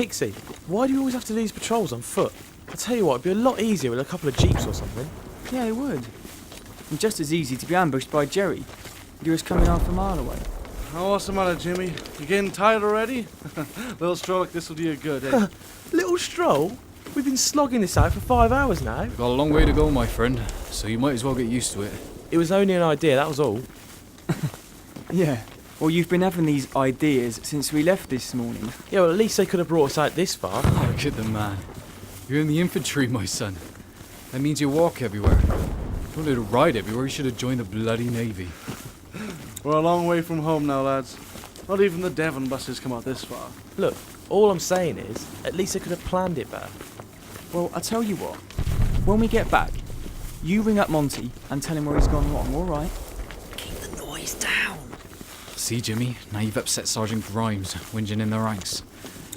Hicksy, why do you always have to do these patrols on foot? I tell you what, it'd be a lot easier with a couple of jeeps or something. Yeah, it would. And just as easy to be ambushed by Jerry. He was coming half a mile away. Oh, what's the matter, Jimmy? You getting tired already? Little stroll like this will do you good, eh? Little stroll? We've been slogging this out for 5 hours now. We've got a long way to go, my friend, so you might as well get used to it. It was only an idea, that was all. Yeah. Well, you've been having these ideas since we left this morning. Yeah, well, at least they could have brought us out this far. Look at the man. You're in the infantry, my son. That means you walk everywhere. You wanted to ride everywhere, you should have joined the bloody Navy. We're a long way from home now, lads. Not even the Devon buses come out this far. Look, all I'm saying is, at least they could have planned it better. Well, I'll tell you what. When we get back, you ring up Monty and tell him where he's gone wrong, all right? Keep the noise down. See, Jimmy, now you've upset Sergeant Grimes, whinging in the ranks.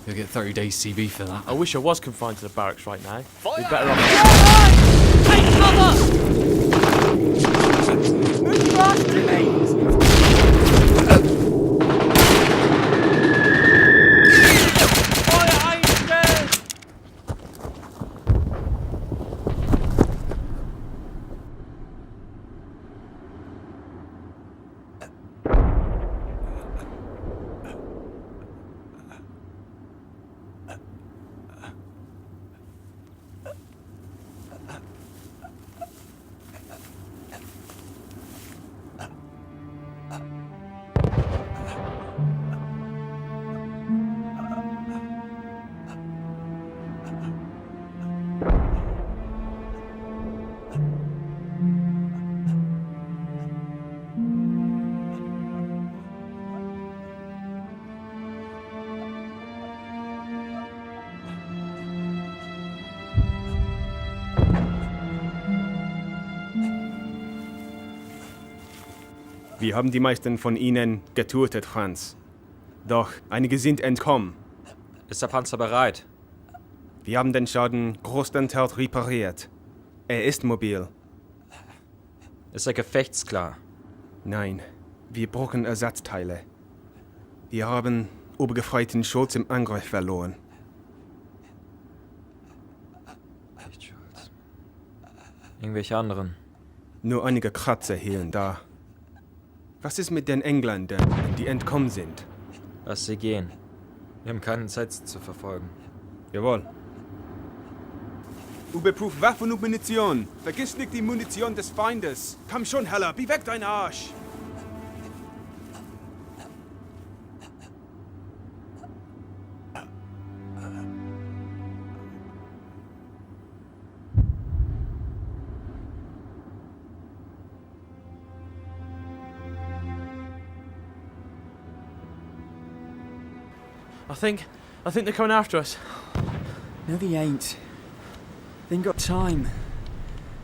You'll get 30 days CB for that. I wish I was confined to the barracks right now. Fire! We'd better off. Take cover! Move faster, mate! Feuer einstellen! Wir haben die meisten von ihnen getötet, Franz. Doch einige sind entkommen. Ist der Panzer bereit? Wir haben den Schaden größtenteils repariert. Er ist mobil. Ist er gefechtsklar? Nein, wir brauchen Ersatzteile. Wir haben Obergefreiten Schulz im Angriff verloren. Irgendwelche anderen? Nur einige Kratzer hier und da. Was ist mit den Engländern, die entkommen sind? Lass sie gehen. Wir haben keine Zeit, sie zu verfolgen. Jawohl. Überprüf Waffen und Munition. Vergiss nicht die Munition des Feindes. Komm schon, Heller, beweg deinen Arsch. I think they're coming after us. No, they ain't. They ain't got time.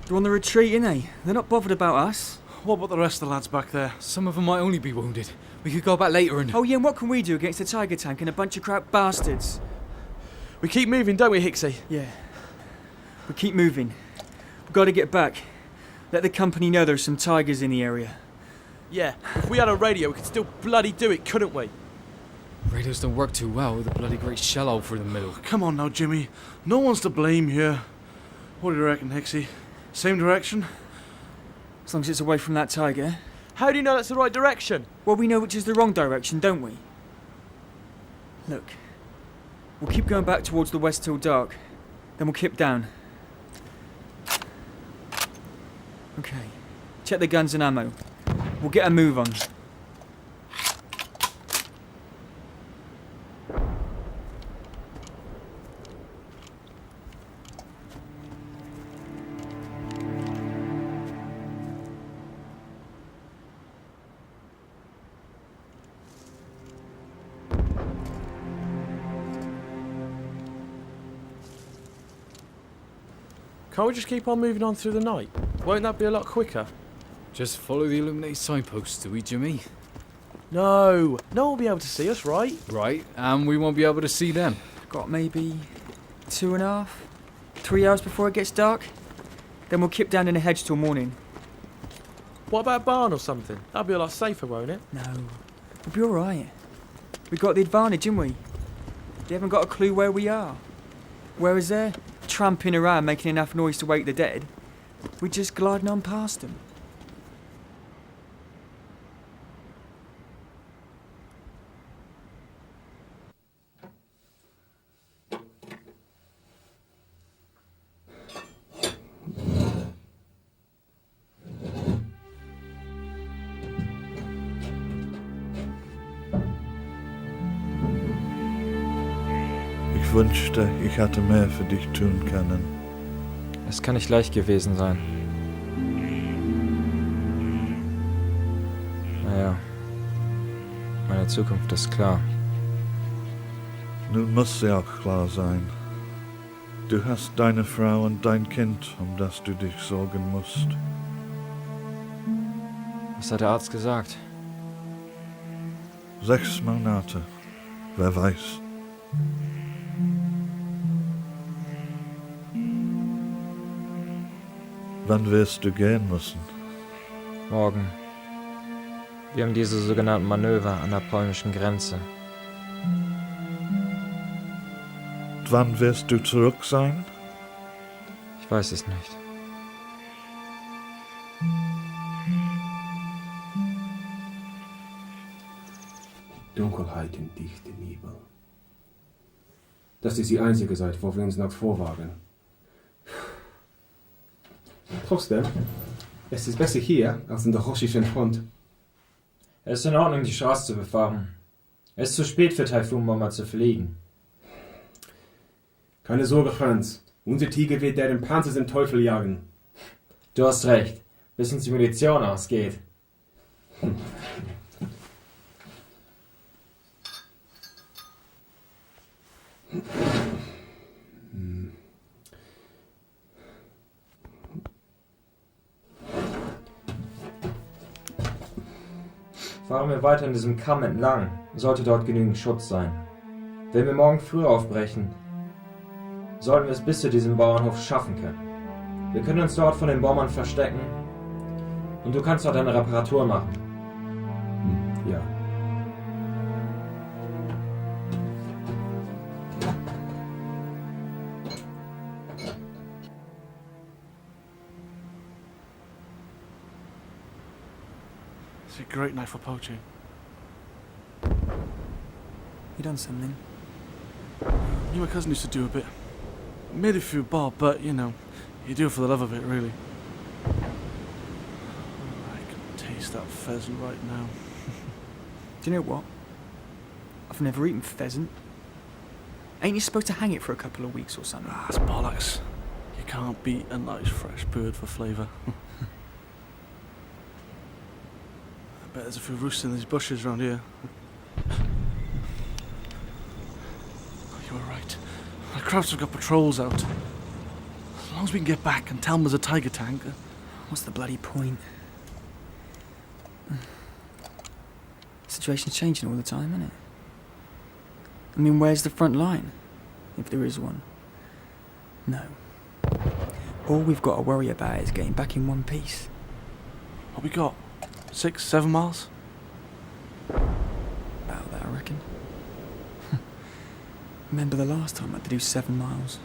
They're on the retreat, ain't they? They're not bothered about us. What about the rest of the lads back there? Some of them might only be wounded. We could go back later and... Oh yeah, and what can we do against a Tiger tank and a bunch of crap bastards? We keep moving, don't we, Hicksy? Yeah. We keep moving. We've got to get back. Let the company know there's some tigers in the area. Yeah, if we had a radio, we could still bloody do it, couldn't we? Radios don't work too well with a bloody great shell hole through the middle. Come on now, Jimmy. No one's to blame here. What do you reckon, Hicksy? Same direction? As long as it's away from that tiger. How do you know that's the right direction? Well, we know which is the wrong direction, don't we? Look. We'll keep going back towards the west till dark. Then we'll kip down. Okay. Check the guns and ammo. We'll get a move on. Can't we just keep on moving on through the night? Won't that be a lot quicker? Just follow the illuminated signposts, do we, Jimmy? No one will be able to see us, right? Right, and we won't be able to see them. Got maybe 2.5, 3 hours before it gets dark. Then we'll kip down in a hedge till morning. What about a barn or something? That'll be a lot safer, won't it? No, we'll be alright. We got the advantage, haven't we? They haven't got a clue where we are. Whereas they're tramping around making enough noise to wake the dead. We're just gliding on past them. Ich wünschte, ich hätte mehr für dich tun können. Es kann nicht leicht gewesen sein. Naja, meine Zukunft ist klar. Nun muss sie auch klar sein. Du hast deine Frau und dein Kind, um das du dich sorgen musst. Was hat der Arzt gesagt? 6 Monate. Wer weiß. Wann wirst du gehen müssen? Morgen. Wir haben diese sogenannten Manöver an der polnischen Grenze. Wann wirst du zurück sein? Ich weiß es nicht. Dunkelheit und dichte Nebel. Das ist die einzige Seite, wo wir uns noch vorwagen. Trotzdem, es ist besser hier als in der russischen Front. Es ist in Ordnung, die Straße zu befahren. Es ist zu spät für Taifunbomber zu fliegen. Keine Sorge, Franz. Unser Tiger wird deren Panzer im Teufel jagen. Du hast recht, bis uns die Munition ausgeht. Fahren wir weiter in diesem Kamm entlang, sollte dort genügend Schutz sein. Wenn wir morgen früh aufbrechen, sollten wir es bis zu diesem Bauernhof schaffen können. Wir können uns dort von den Bombern verstecken und du kannst dort eine Reparatur machen. Ja. It's a great night for poaching. You done something? Me and my cousin used to do a bit. Made a few bob, but you know, you do it for the love of it, really. I can taste that pheasant right now. Do you know what? I've never eaten pheasant. Ain't you supposed to hang it for a couple of weeks or something? Ah, it's bollocks. You can't beat a nice fresh bird for flavour. I bet there's a few roosts in these bushes around here. You were right. The Krauts have got patrols out. As long as we can get back and tell them there's a tiger tank. What's the bloody point? Situation's changing all the time, isn't it? I mean, where's the front line? If there is one. No. All we've got to worry about is getting back in one piece. What we got? 6, 7 miles? About that, I reckon. Remember the last time I had to do 7 miles?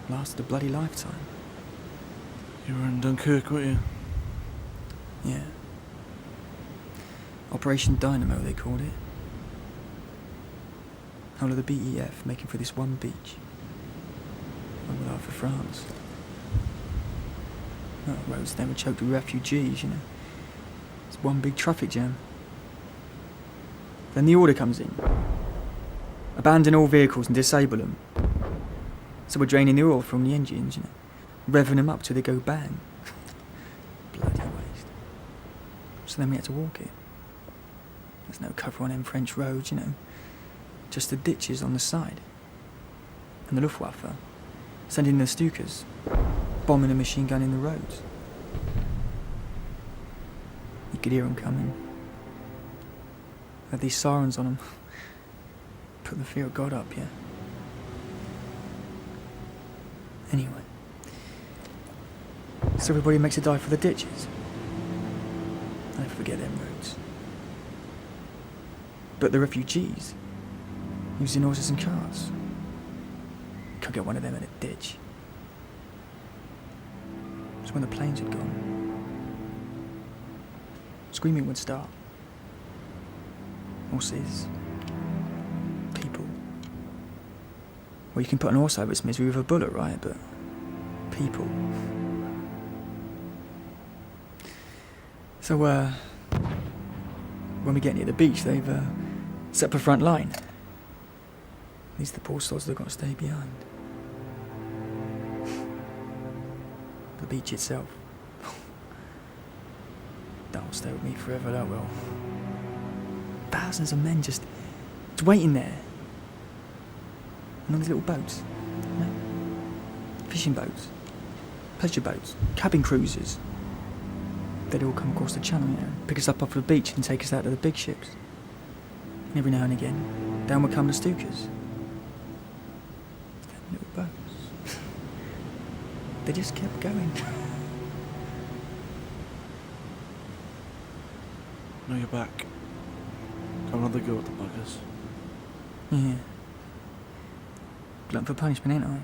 Lasted a bloody lifetime. You were in Dunkirk, weren't you? Yeah. Operation Dynamo, they called it. Whole of the BEF making for this one beach. And with half for France. Well, roads they were choked with refugees, you know. It's one big traffic jam. Then the order comes in. Abandon all vehicles and disable them. So we're draining the oil from the engines, you know. Revving them up till they go bang. Bloody waste. So then we had to walk it. There's no cover on them French roads, you know. Just the ditches on the side. And the Luftwaffe sending the Stukas, bombing a machine gun in the roads. You could hear them coming. Had these sirens on them. Put the fear of God up, yeah. Anyway. So everybody makes a dive for the ditches. I forget them roads. But the refugees, using horses and carts. Could get one of them in a ditch. It was when the planes had gone. Screaming would start. Horses. People. Well, you can put an horse over its misery with a bullet, right? But people. So, when we get near the beach, they've set up a front line. These are the poor souls that have got to stay behind. The beach itself. That will stay with me forever, that will. Thousands of men just waiting there. And all these little boats. You know? Fishing boats. Pleasure boats. Cabin cruisers. They'd all come across the channel, you know, pick us up off the beach and take us out to the big ships. And every now and again, down would come the Stukas. Little boats. They just kept going. Now you're back. Have another go at the buggers. Yeah. Glutton for punishment, ain't I?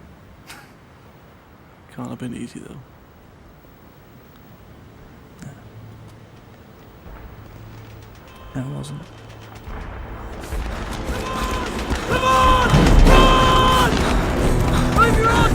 Can't have been easy though. No, it wasn't. Come on! Come on! Move your arse,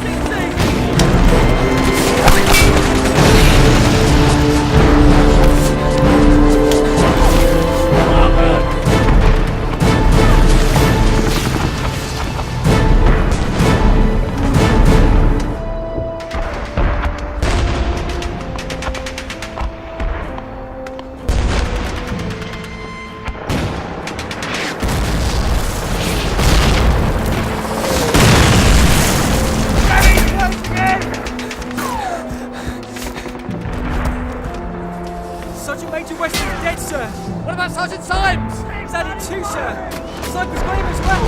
Sergeant Major Weston is dead, sir. What about Sergeant Symes? He's added too, sir. Cypress got him as well.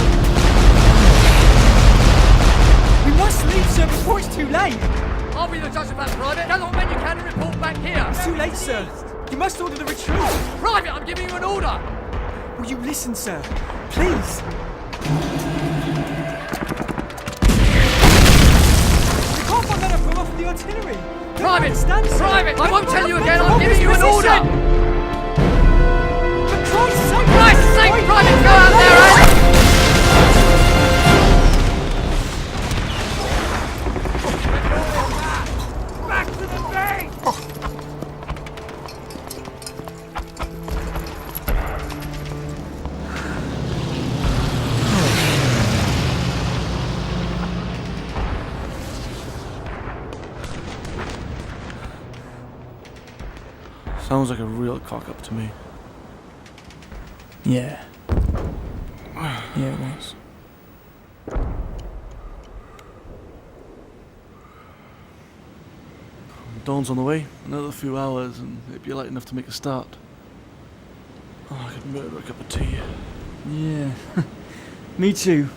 We must leave, sir, before it's too late. I'll be the judge of that, Private. Gather what men you can and report back here. It's too late, sir. You must order the retreat. Private, I'm giving you an order. Will you listen, sir? Please. We can't find that up from off the artillery. Private, stand, sir. Private, I won't tell you Don't again. make I'm giving you an position. order. For Christ's sake! Christ's sake, Private, go out there and... Back to the base! Sounds like a real cock-up to me. Yeah. Yeah, it was. Dawn's on the way. Another few hours and it'd be light enough to make a start. Oh, I could murder a cup of tea. Yeah. Me too.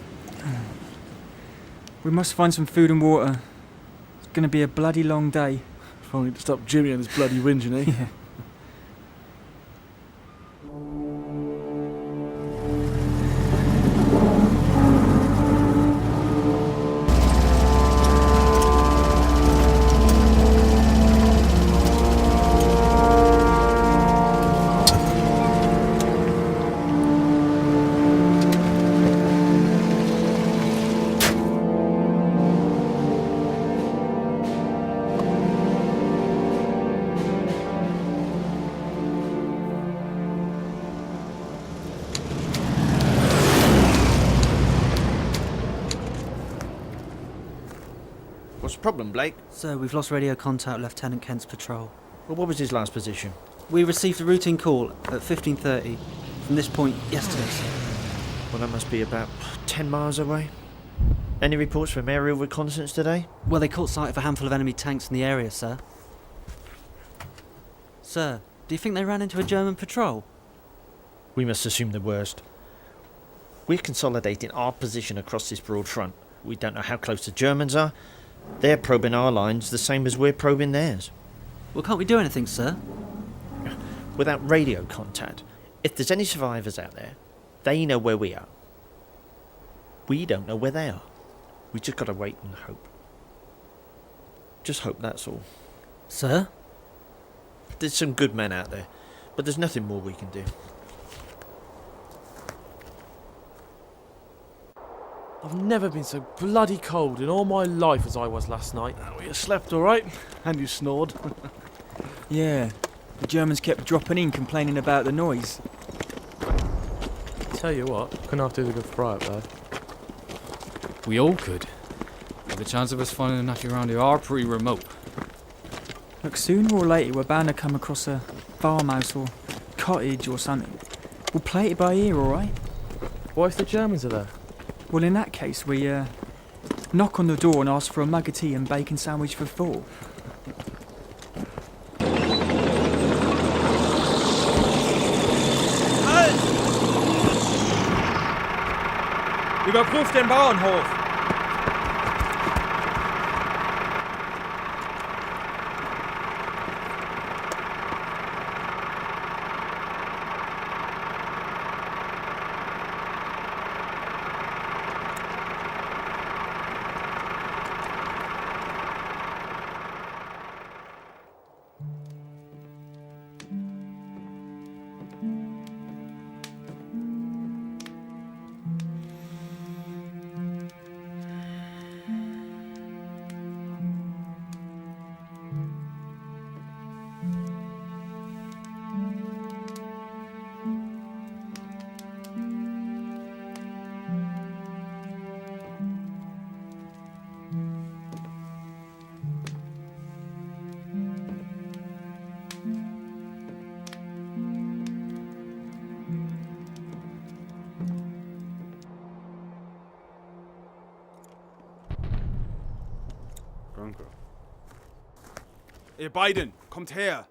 We must find some food and water. It's gonna be a bloody long day. If only to stop Jimmy and his bloody whinging, eh? Yeah. What's the problem, Blake? Sir, we've lost radio contact with Lieutenant Kent's patrol. Well, what was his last position? We received a routine call at 15:30 from this point yesterday, sir. Well, that must be about 10 miles away. Any reports from aerial reconnaissance today? Well, they caught sight of a handful of enemy tanks in the area, sir. Sir, do you think they ran into a German patrol? We must assume the worst. We're consolidating our position across this broad front. We don't know how close the Germans are. They're probing our lines the same as we're probing theirs. Well, can't we do anything, sir? Without radio contact, if there's any survivors out there, they know where we are. We don't know where they are. We just gotta wait and hope. Just hope, that's all. Sir? There's some good men out there, but there's nothing more we can do. I've never been so bloody cold in all my life as I was last night. Well, you slept all right, and you snored. Yeah, the Germans kept dropping in complaining about the noise. Tell you what, couldn't have to do the good fry up there. We all could. But the chance of us finding a nappy around here are pretty remote. Look, sooner or later we're bound to come across a farmhouse or cottage or something. We'll play it by ear, alright? What if the Germans are there? Well, in that case, we knock on the door and ask for a mug of tea and bacon sandwich for 4. Überprüft den Bauernhof! Ihr beiden, kommt her!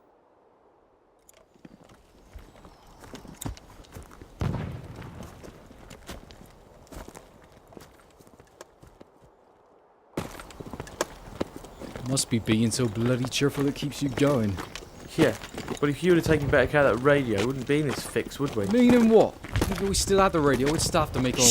Must be being so bloody cheerful that keeps you going. Yeah, but if you would have taken better care of that radio, we wouldn't be in this fix, would we? Meaning what? If we still had the radio, we'd staff to make all.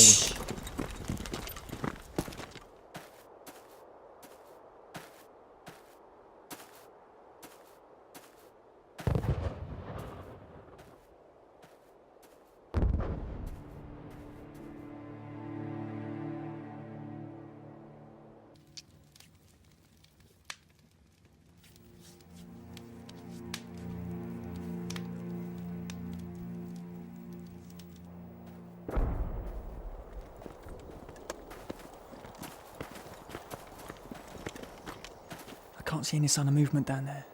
I can't see any sign of movement down there.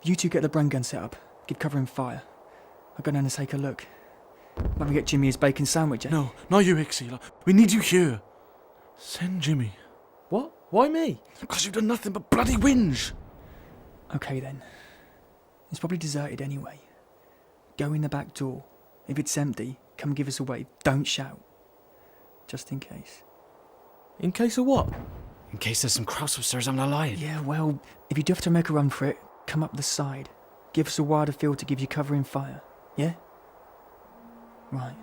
You two get the brain gun set up. Give cover and fire. I'll go down and take a look. Maybe get Jimmy his bacon sandwich, eh? No, not you, Ixie. We need you here. Send Jimmy. What? Why me? Because you've done nothing but bloody whinge. Okay then. It's probably deserted anyway. Go in the back door. If it's empty, come give us a wave. Don't shout. Just in case. In case of what? In case there's some crows upstairs, I'm not lying. Yeah, well, if you do have to make a run for it, come up the side. Give us a wider field to give you cover and fire. Yeah? Right.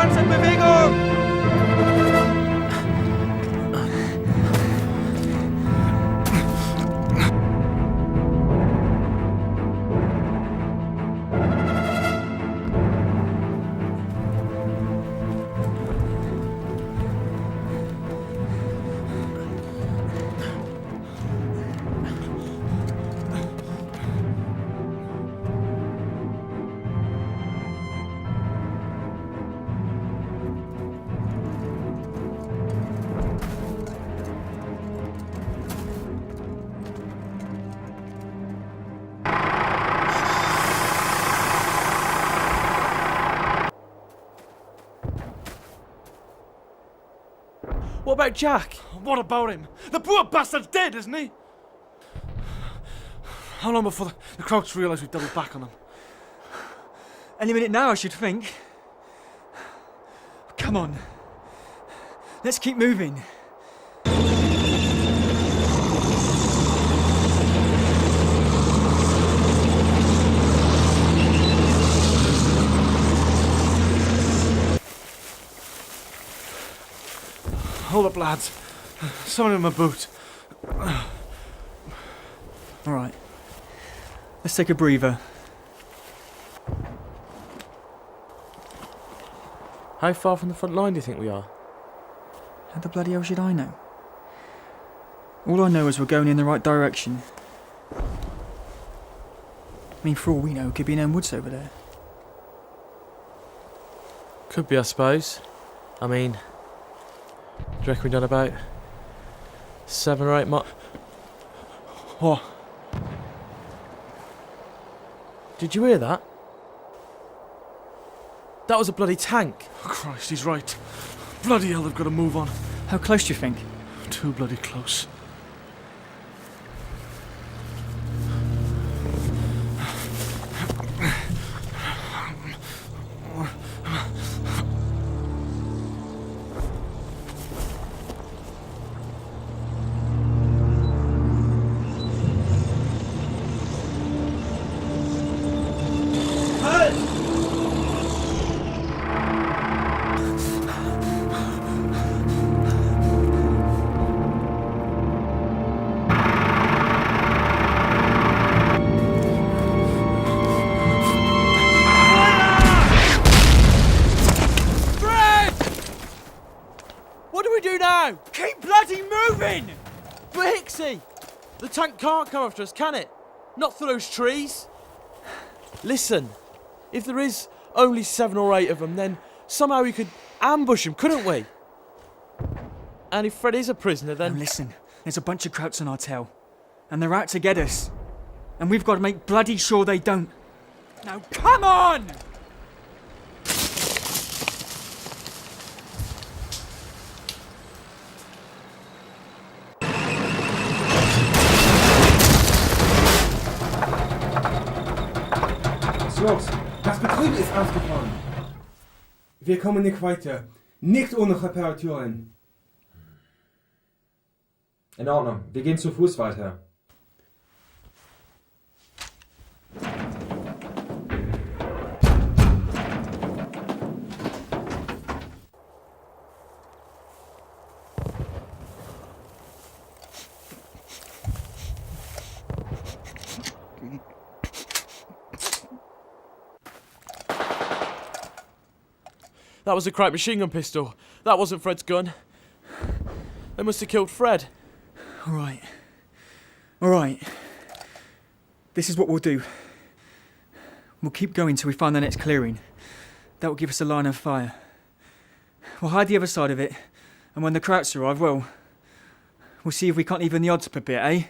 Ganz in Bewegung! What about Jack? What about him? The poor bastard's dead, isn't he? How long before the Krauts realise we've doubled back on them? Any minute now, I should think. Come on. Let's keep moving. Hold up, lads. Someone in my boot. All right. Let's take a breather. How far from the front line do you think we are? How the bloody hell should I know? All I know is we're going in the right direction. I mean, for all we know, it could be in them woods over there. Could be, I suppose. I mean, do you reckon we've done about 7 or 8 miles? What? Did you hear that? That was a bloody tank. Oh, Christ, he's right. Bloody hell, they've got to move on. How close do you think? Too bloody close. Keep bloody moving! But Hixie! The tank can't come after us, can it? Not through those trees. Listen, if there is only 7 or 8 of them, then somehow we could ambush them, couldn't we? And if Fred is a prisoner, then... Now listen, there's a bunch of Krauts on our tail. And they're out to get us. And we've got to make bloody sure they don't. Now come on! Los, das Betrieb ist aufgebrochen. Wir kommen nicht weiter. Nicht ohne Reparaturen. In Ordnung, wir gehen zu Fuß weiter. That was a Kraut machine gun pistol. That wasn't Fred's gun. They must have killed Fred. All right. All right. This is what we'll do. We'll keep going till we find the next clearing. That will give us a line of fire. We'll hide the other side of it, and when the Krauts arrive, well, we'll see if we can't even the odds up a bit, eh?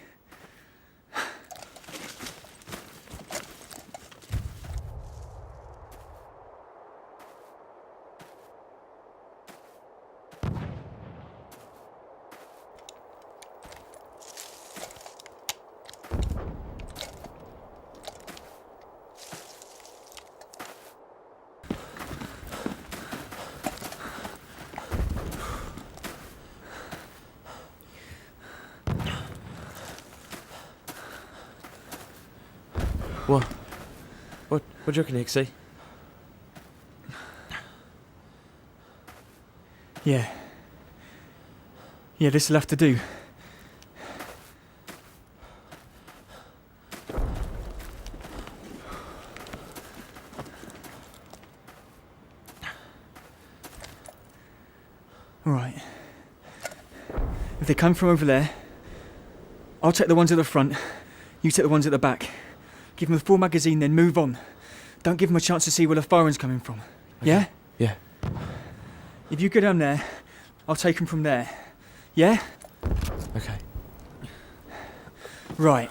What do you reckon, Hixie? Yeah. Yeah, this'll have to do. Alright. If they come from over there, I'll take the ones at the front, you take the ones at the back. Give them the full magazine, then move on. Don't give them a chance to see where the firing's coming from. Okay. Yeah? Yeah. If you go down there, I'll take them from there. Yeah? Okay. Right.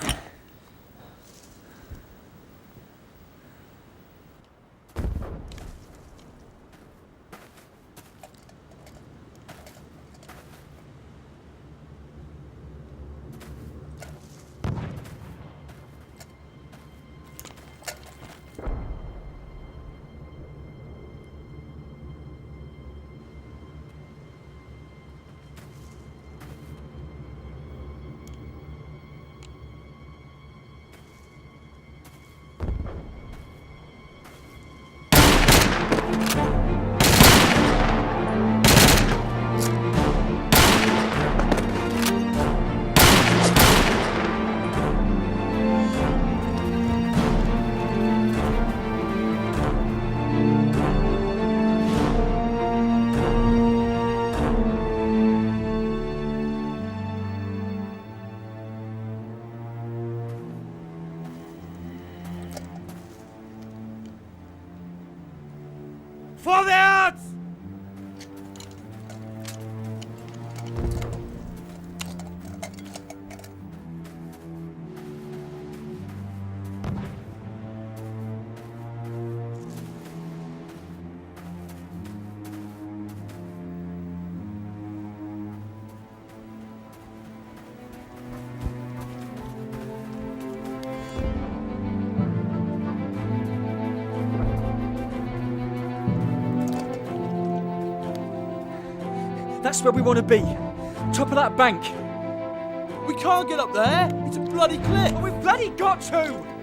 Vorwärts! That's where we want to be. Top of that bank. We can't get up there. It's a bloody cliff. But we've bloody got to!